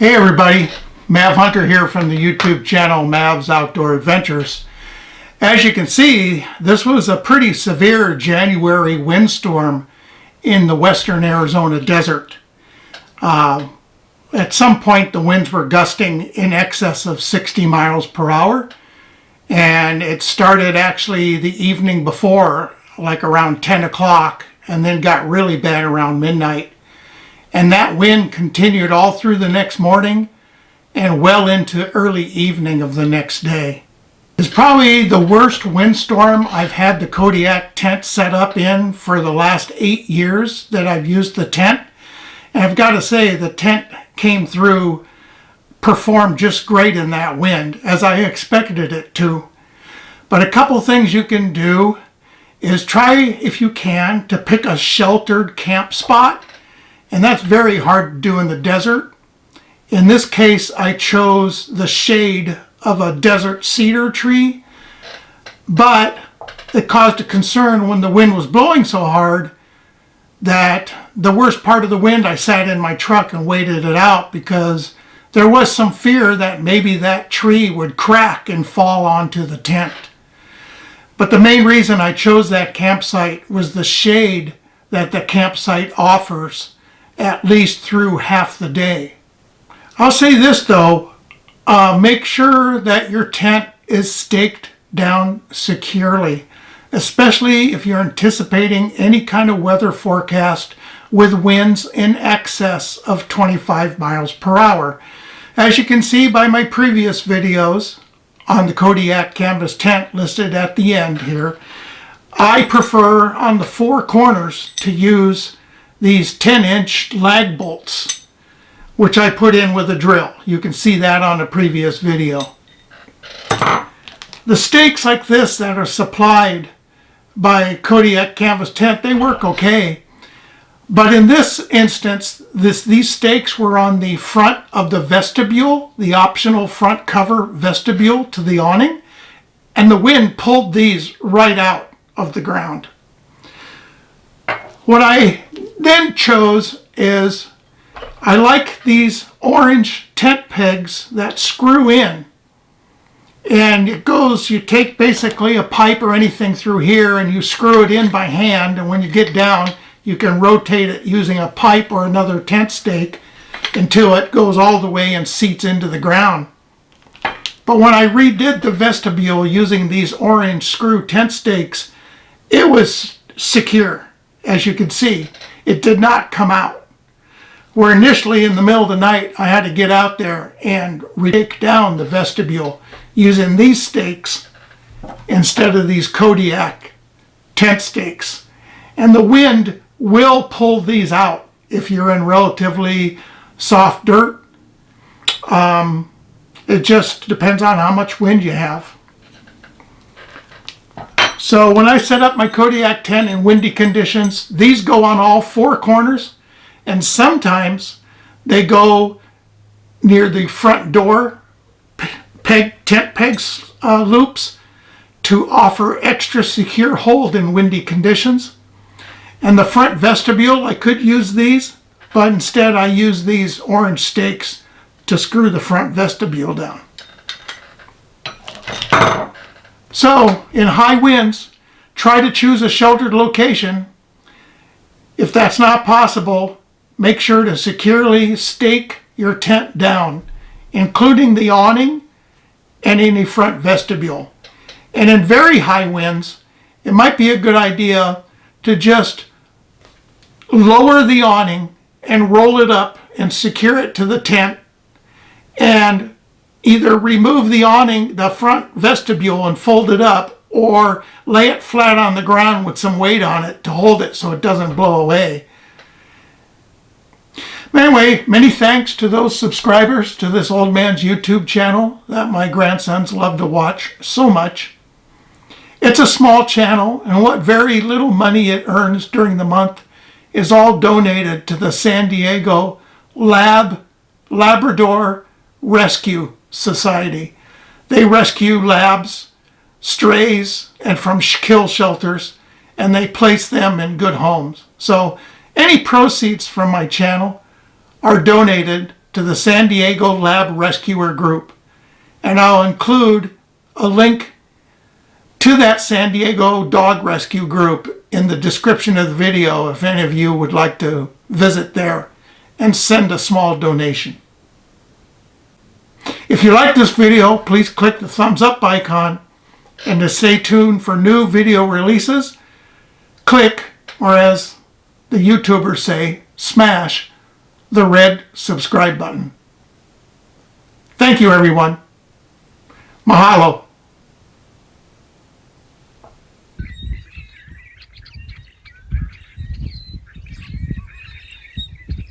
Hey everybody, Mav Hunter here from the YouTube channel Mav's Outdoor Adventures. As you can see, this was a pretty severe January windstorm in the western Arizona desert. At some point the winds were gusting in excess of 60 miles per hour, and it started actually the evening before, like around 10 o'clock, and then got really bad around midnight. And that wind continued all through the next morning and well into early evening of the next day. It's probably the worst windstorm I've had the Kodiak tent set up in for the last 8 years that I've used the tent. And I've got to say, the tent came through, performed just great in that wind, as I expected it to. But a couple things you can do is try, if you can, to pick a sheltered camp spot. And that's very hard to do in the desert. In this case, I chose the shade of a desert cedar tree, but it caused a concern when the wind was blowing so hard that the worst part of the wind, I sat in my truck and waited it out because there was some fear that maybe that tree would crack and fall onto the tent. But the main reason I chose that campsite was the shade that the campsite offers, at least through half the day. I'll say this though, make sure that your tent is staked down securely, especially if you're anticipating any kind of weather forecast with winds in excess of 25 miles per hour. As you can see by my previous videos on the Kodiak Canvas Tent listed at the end here, I prefer on the four corners to use these 10-inch lag bolts, which I put in with a drill. You can see that on a previous video. The stakes like this that are supplied by Kodiak Canvas Tent, they work okay. But in this instance, these stakes were on the front of the vestibule, the optional front cover vestibule to the awning, and the wind pulled these right out of the ground. What I then chose is, I like these orange tent pegs that screw in, and it goes, you take basically a pipe or anything through here and you screw it in by hand, and when you get down you can rotate it using a pipe or another tent stake until it goes all the way and seats into the ground. But when I redid the vestibule using these orange screw tent stakes, it was secure. As you can see, it did not come out. Where initially in the middle of the night I had to get out there and take down the vestibule using these stakes instead of these Kodiak tent stakes. And the wind will pull these out if you're in relatively soft dirt. It just depends on how much wind you have. So when I set up my Kodiak tent in windy conditions, these go on all four corners, and sometimes they go near the front door tent pegs loops to offer extra secure hold in windy conditions. And the front vestibule, I could use these, but instead I use these orange stakes to screw the front vestibule down. So in high winds, try to choose a sheltered location. If that's not possible, make sure to securely stake your tent down, including the awning and any front vestibule. And in very high winds, it might be a good idea to just lower the awning and roll it up and secure it to the tent, and either remove the awning, the front vestibule, and fold it up, or lay it flat on the ground with some weight on it to hold it so it doesn't blow away. Anyway, many thanks to those subscribers to this old man's YouTube channel that my grandsons love to watch so much. It's a small channel, and what very little money it earns during the month is all donated to the San Diego Labrador Rescue Society. They rescue labs, strays, and from kill shelters, and they place them in good homes. So any proceeds from my channel are donated to the San Diego Lab Rescuer Group, and I'll include a link to that San Diego Dog Rescue Group in the description of the video if any of you would like to visit there and send a small donation. If you like this video, please click the thumbs up icon, and to stay tuned for new video releases, click, or as the YouTubers say, smash the red subscribe button. Thank you, everyone. Mahalo.